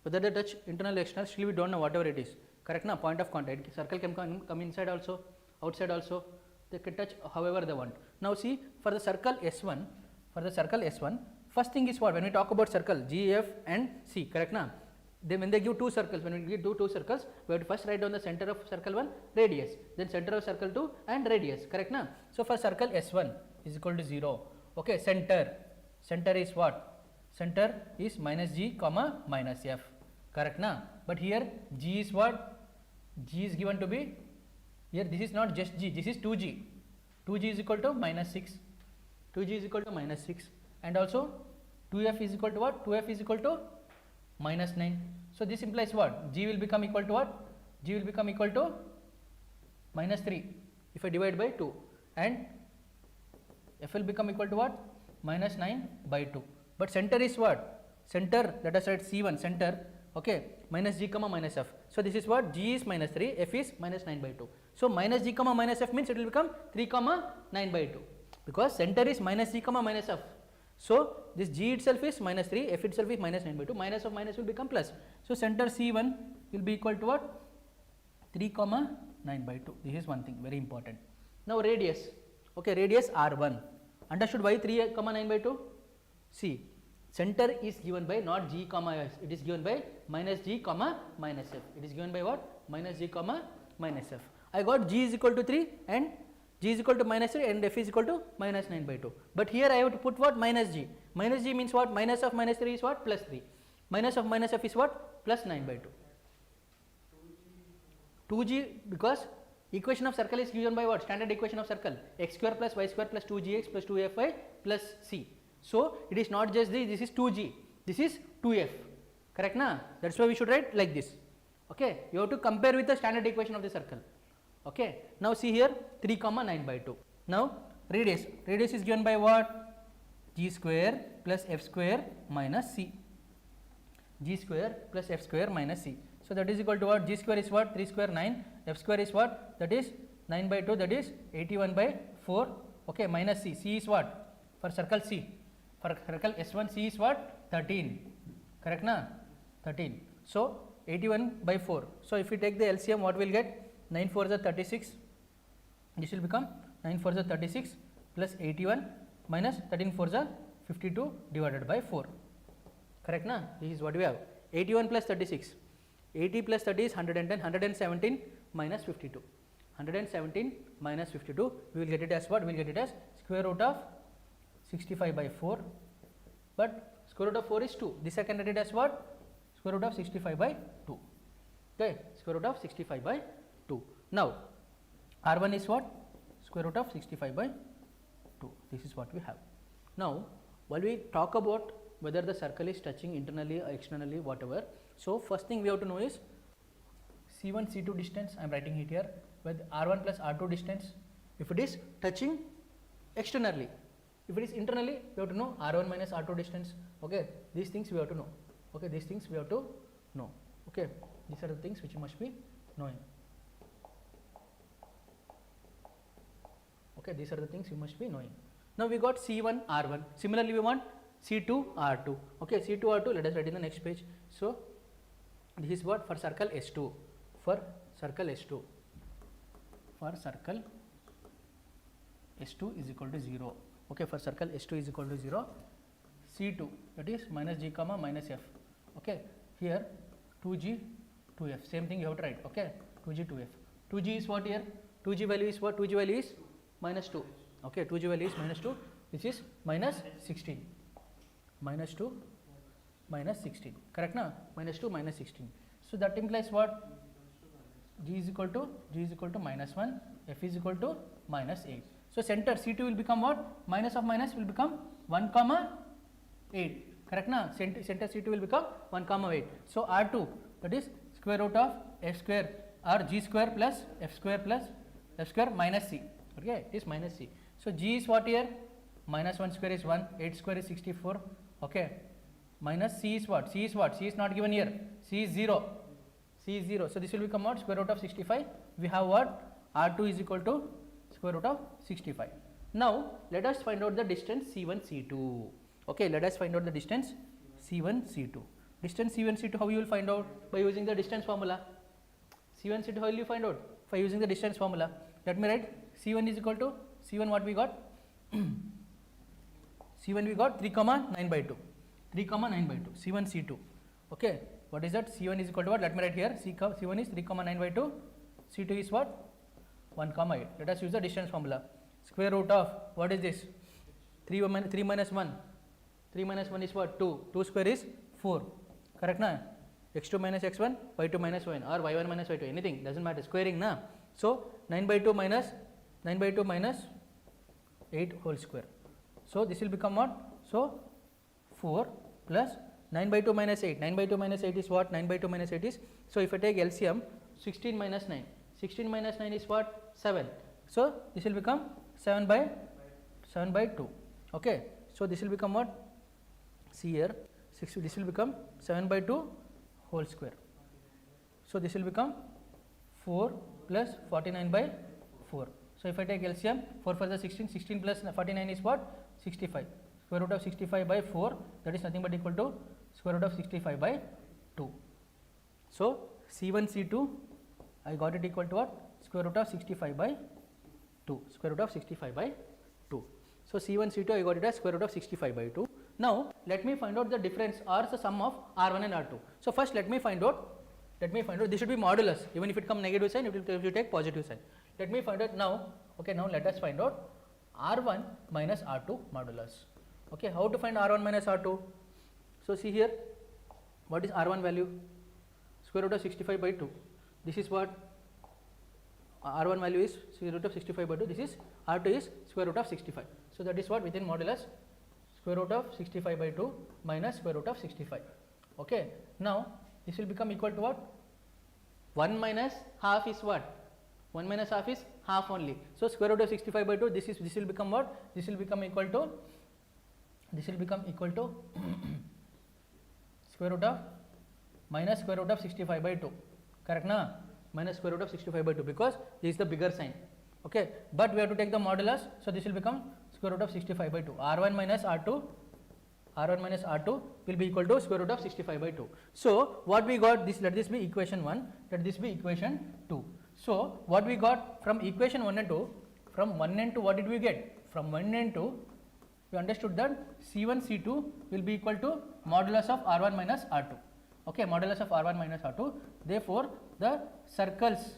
whether they touch internal or external, still we do not know, whatever it is, correct na? Point of contact, circle can come inside also, outside also, they can touch however they want. Now, see, for the circle S1, first thing is what? When we talk about circle G, F and C, correct na? Then when they give two circles, when we give two circles, we have to first write down the center of circle 1, radius, then center of circle 2 and radius, correct na? So, for circle S1 is equal to 0. Okay. Center is what? Center is minus G comma minus F, correct na? But here G is what? G is given to be, here this is not just G, this is 2G. 2G is equal to minus 6. 2G is equal to minus 6 and also 2F is equal to what? 2F is equal to minus 9. So, this implies what? G will become equal to what? G will become equal to minus 3 if I divide by 2 and F will become equal to what? Minus 9 by 2. But center is what? Center, let us write C1 center, okay, minus G comma minus F. So, this is what? G is minus 3, F is minus 9 by 2. So, minus G comma minus F means it will become 3 comma 9 by 2 because center is minus G comma minus F. So, this G itself is minus 3, F itself is minus 9 by 2, minus of minus will become plus. So, center C1 will be equal to what? 3 comma 9 by 2. This is one thing very important. Now, radius, okay, radius R1. Understood why 3 comma 9 by 2? See, center is given by not G comma S, it is given by minus G comma minus F. It is given by what? Minus G comma minus F. I got G is equal to 3 and G is equal to minus 3 and F is equal to minus 9 by 2. But here I have to put what? Minus G. Minus G means what? Minus of minus 3 is what? Plus 3. Minus of minus F is what? Plus 9 by 2. 2G because equation of circle is given by what? Standard equation of circle x square plus y square plus 2gx plus 2fy plus c. So, it is not just this is 2g, this is 2f, correct na? That is why we should write like this. Okay. You have to compare with the standard equation of the circle. Okay. Now, see here 3 comma 9 by 2. Now, radius is given by what? G square plus f square minus c. G square plus f square minus c. So, that is equal to what? G square is what? 3 square 9, f square is what? That is 9 by 2, that is 81 by 4, okay, minus c. C is what? For circle C. For circle S1, C is what? 13, correct na? 13. So, 81 by 4. So, if we take the LCM, what we will get? 9 4 is 36. This will become 9 4 is 36 plus 81 minus 13 4 is 52 divided by 4. Correct na? This is what we have. 81 plus 36. 80 plus 30 is 110. 117 minus 52. 117 minus 52. We will get it as what? We will get it as square root of 65 by 4. But square root of 4 is 2. This I can write it as what? Square root of 65 by 2. Okay. Square root of 65 by 2. Now, R1 is what? Square root of 65 by 2. This is what we have. Now, while we talk about whether the circle is touching internally or externally, whatever. So, first thing we have to know is C1 C2 distance, I am writing it here, with R1 plus R2 distance. If it is touching externally, if it is internally, we have to know R1 minus R2 distance. Okay, these things we have to know. Okay, these things we have to know. Okay, these are the things which you must be knowing. Okay, these are the things you must be knowing. Now we got C1 R1. Similarly, we want C2 R2. Okay, C2 R2. Let us write in the next page. So this is what for circle S2. For circle S2. For circle S2 is equal to 0. Okay, for circle S2 is equal to 0. C2, that is minus G comma minus F. Okay, here 2G 2F. Same thing you have to write. Okay, 2G 2F. 2G is what here? 2G value is what? 2G value is minus 2. Okay, 2G value is minus 2, which is minus 16. Minus 2 minus 16. Correct na? Minus 2 minus 16. So that implies what? G is equal to minus 1, F is equal to minus 8. So center C2 will become what? Minus of minus will become 1 comma 8. Correct na? Center C2 will become 1 comma 8. So R2, that is square root of F square or G square plus F square minus C. Okay, it is minus C. So G is what here? Minus 1 square is 1, 8 square is 64. Okay, minus C is what? C is what? C is not given here. C is 0. C is 0. So this will become what? Square root of 65. We have what? R2 is equal to square root of 65. Now let us find out the distance C1 C2. Okay, let us find out the distance C1 C2. Distance C1 C2, how you will find out? By using the distance formula. C1 C2, how will you find out? By using the distance formula. Let me write C1 is equal to C1, what we got? C1 we got 3 comma 9 by 2. 3 comma 9 by 2. C1 C2. Okay, what is that? C1 is equal to what? Let me write here. C1 is 3 comma 9 by 2. C2 is what? 1 comma 8. Let us use the distance formula. Square root of what is this? 3 minus 1. 3 minus 1 is what? 2. 2 square is 4. Correct na? X2 minus x1, y2 minus y1 or y1 minus y2. Anything doesn't matter. Squaring na. So 9 by 2 minus 8 whole square. So this will become what? So 4 plus 9 by 2 minus 8. 9 by 2 minus 8 is what? 9 by 2 minus 8 is. So if I take LCM, 16 minus 9. 16 minus 9 is what? 7. So this will become 7 by 2. Okay. So this will become what? See here. This will become 7 by 2 whole square. So this will become 4 plus 49 by 4. So if I take LCM, 4 for the 16, 16 plus 49 is what? 65. Square root of 65 by 4, that is nothing but equal to square root of 65 by 2. So C1 C2, I got it equal to what? Square root of 65 by 2. Square root of 65 by 2. So C1 C2, I got it as square root of 65 by 2. Now let me find out the difference or the sum of R1 and R2. So first let me find out, this should be modulus. Even if it come negative sign, it will take positive sign. Let me find out now. Okay, now let us find out R1 minus R2 modulus. Okay, how to find R1 minus R2? So see here, what is R1 value? Square root of 65 by 2. This is what? R1 value is square root of 65 by 2. This is R2 is square root of 65. So that is what within modulus square root of 65 by 2 minus square root of 65. Okay, now this will become equal to what? 1 minus half is what? 1 minus half is half only. So square root of 65 by 2, this will become what? This will become equal to square root of minus square root of 65 by 2. Correct na? Minus square root of 65 by 2, because this is the bigger sign. Okay, but we have to take the modulus, so this will become square root of 65 by 2. R1 minus R2 will be equal to square root of 65 by 2. So what we got, let this be equation 1, let this be equation 2. So what we got from equation 1 and 2, from 1 and 2 what did we get? From 1 and 2 we understood that C1 C2 will be equal to modulus of R1 minus R2. Okay, modulus of R1 minus R2. Therefore the circles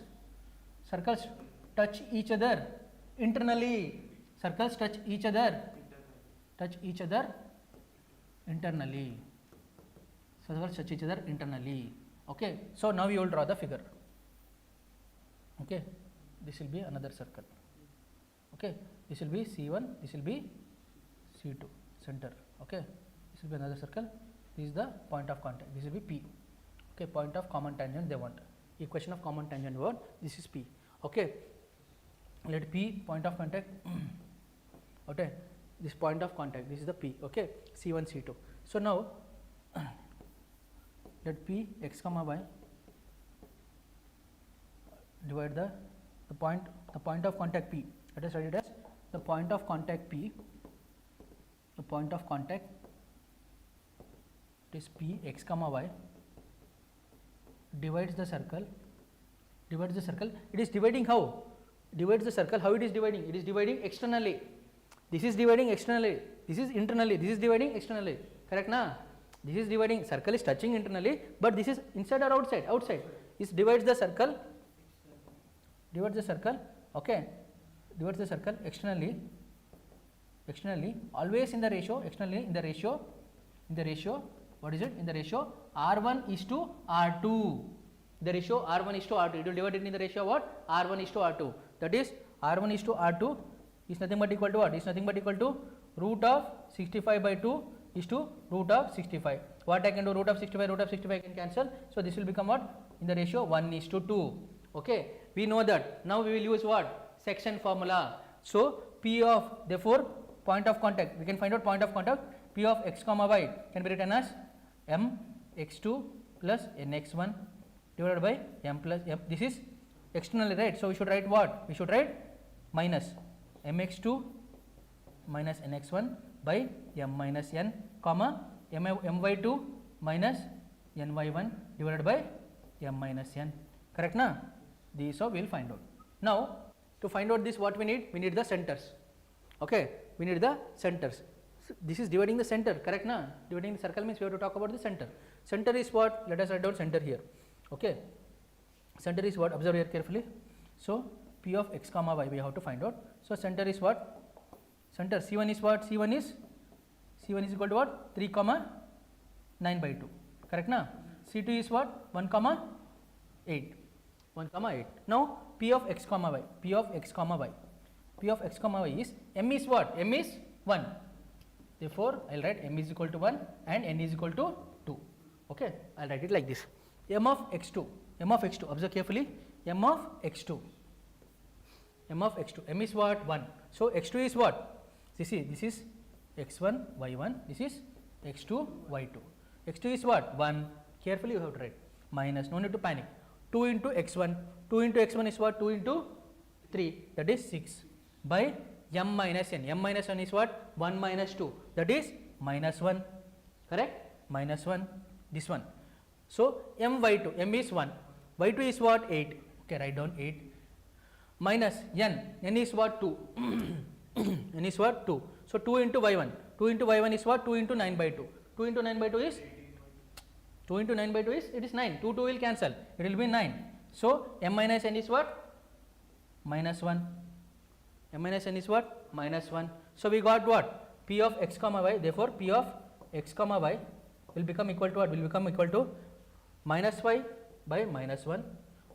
touch each other internally. Circles touch each other internally. Circles touch each other internally. Okay, so now you will draw the figure. Okay, this will be another circle. Okay, this will be C1, this will be C2, center. Okay, this will be another circle. This is the point of contact. This will be P. Okay, point of common tangent they want. equation of common tangent what? This is P. Okay, let P point of contact. Okay, this point of contact, this is the P. Okay, C1 C2. So now let P x comma y divide the point of contact P. Let us write it as the point of contact P. The point of contact, it is P x comma y, divides the circle. It is dividing how? Divides the circle. How it is dividing? It is dividing externally. This is dividing externally. This is internally. This is dividing externally. Correct na? This is dividing. Circle is touching internally, but this is inside or outside? Outside. This divides the circle. Okay. Divides the circle externally. Always in the ratio. Externally in the ratio. What is it? In the ratio R1 is to R2. The ratio R1 is to R2. It will divide it in the ratio what? R1 is to R2. That is R1 is to R2 is nothing but equal to what? Is nothing but equal to root of 65 by 2 is to root of 65. What I can do? Root of 65 can cancel. So this will become what? In the ratio 1 is to 2. Okay. We know that. Now we will use what? Section formula. So P of, therefore point of contact, we can find out point of contact. P of x comma y can be written as m x2 plus n x1 divided by m plus m. This is externally, right? So we should write what? We should write minus mx2 minus nx1 by m minus n comma my2 minus ny1 divided by m minus n. Correct na? These all we will find out. Now to find out this, what we need? We need the centers. Okay, we need the centers. So this is dividing the center. Correct na? Dividing the circle means we have to talk about the center. Center is what? Let us write down center here. Okay, center is what? Observe here carefully. So P of x comma y we have to find out. So center is what? Center C1 is what? C1 is equal to what? 3 comma 9 by 2. Correct na? C2 is what? 1 comma 8. Now P of x comma y. P of x comma y is m is what? M is 1. Therefore I will write m is equal to 1 and n is equal to 2. Okay, I will write it like this. M of x2. Observe carefully. M of x2. M is what? 1. So x2 is what? This is x1 y1. This is x2 y2. X2 is what? 1. Carefully you have to write. Minus. No need to panic. 2 into x1. 2 into x1 is what? 2 into 3. That is 6. By m minus n. M minus n is what? 1 minus 2. That is minus 1. Correct? Minus 1. This one. So m y2. M is 1. Y2 is what? 8. Okay, write down 8. Minus n. N is what? 2. N is what? 2. So 2 into y1. 2 into y1 is what? 2 into 9 by 2. 2 into 9 by 2 is? 2 into 9 by 2 is? It is 9. 2 will cancel. It will be 9. So m minus n is what? Minus 1. M minus n is what? Minus 1. So we got what? P of x comma y. Therefore P of x comma y will become equal to what? Will become equal to minus y by minus 1.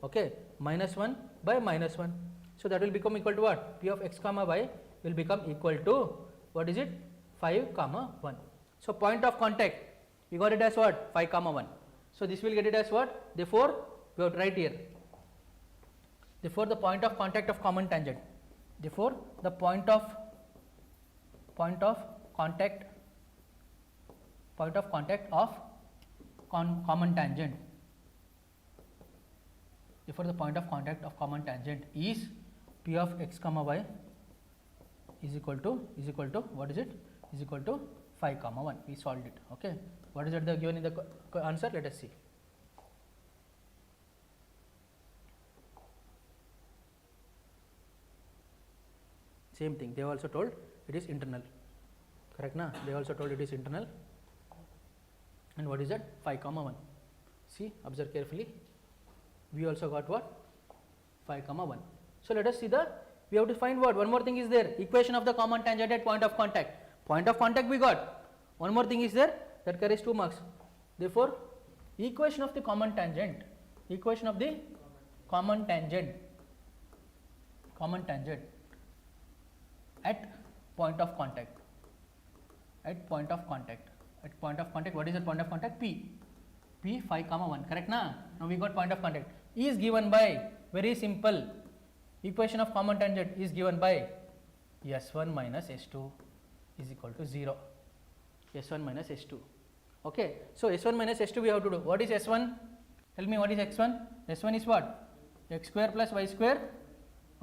Okay, minus 1 by minus 1. So that will become equal to what? P of x comma y will become equal to, what is it? 5 comma 1. So point of contact, we got it as what? 5 comma 1. So this will get it as what? Therefore we have to write here. Therefore the point of contact of common tangent. Therefore the point of contact of common tangent. Therefore the point of contact of common tangent is P of x comma y is equal to what is it? Is equal to 5 comma 1. We solved it. Okay. What is it the given in the answer? Let us see. Same thing. They also told it is internal. Correct na? They also told it is internal. And what is that? 5 comma 1. See, observe carefully. We also got what? 5 comma 1. So let us see we have to find what? One more thing is there. Equation of the common tangent at point of contact. Point of contact we got. One more thing is there that carries 2 marks. Therefore, equation of the common tangent. Equation of the common tangent. At point of contact. At point of contact. What is the point of contact? P 5 comma 1. Correct na? Now we got point of contact. is given by, very simple, equation of common tangent is given by S1 minus S2 is equal to 0. S1 minus S2. Okay. So, S1 minus S2 we have to do. What is S1? Tell me what is X1? S1 is what? X square plus Y square.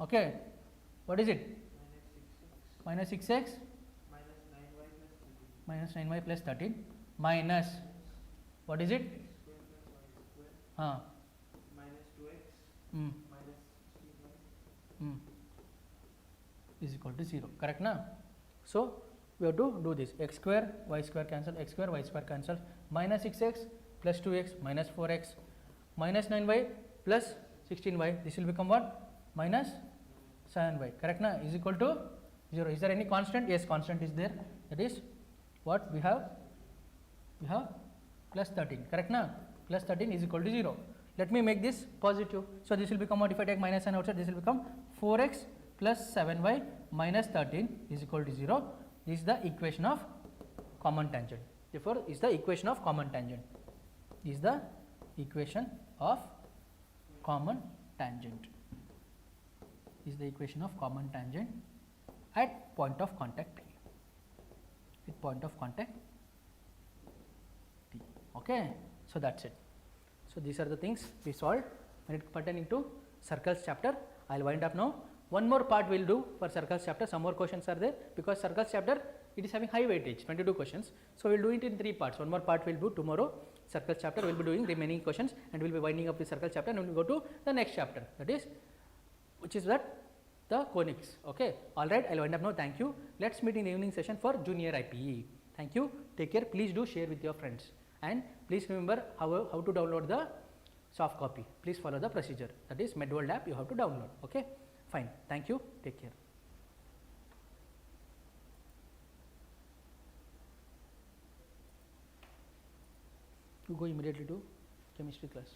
Okay. What is it? Minus 6x minus 9y plus 13 minus what is it? Minus 2x Is equal to 0. Correct na? So, we have to do this. X square y square cancel, x square y square cancel, minus 6x plus 2x minus 4x minus 9y plus 16y. This will become what? Minus 7y. Correct na? Is equal to 0. Is there any constant? Yes, constant is there. That is what we have? We have plus 13. Correct na? Plus 13 is equal to 0. Let me make this positive. So, this will become what? If I take minus sign outside, this will become 4x plus 7y minus 13 is equal to 0. This is the equation of common tangent. Therefore, is the equation of common tangent. Is the equation of common tangent. Is the equation of common tangent at point of contact T. At point of contact T. Okay. So, that is it. So, these are the things we solved when it pertaining to circles chapter. I will wind up now. One more part we will do for circles chapter. Some more questions are there because circles chapter it is having high weightage, 22 questions. So, we will do it in 3 parts. One more part we will do tomorrow. Circles chapter we will be doing remaining questions and we will be winding up the circle chapter and we will go to the next chapter, that is which is that the conics. Okay. All right. I will wind up now. Thank you. Let us meet in evening session for junior IPE. Thank you. Take care. Please do share with your friends and please remember how to download the soft copy. Please follow the procedure, that is NEET WORLD app you have to download. Okay. Fine. Thank you. Take care. You go immediately to chemistry class.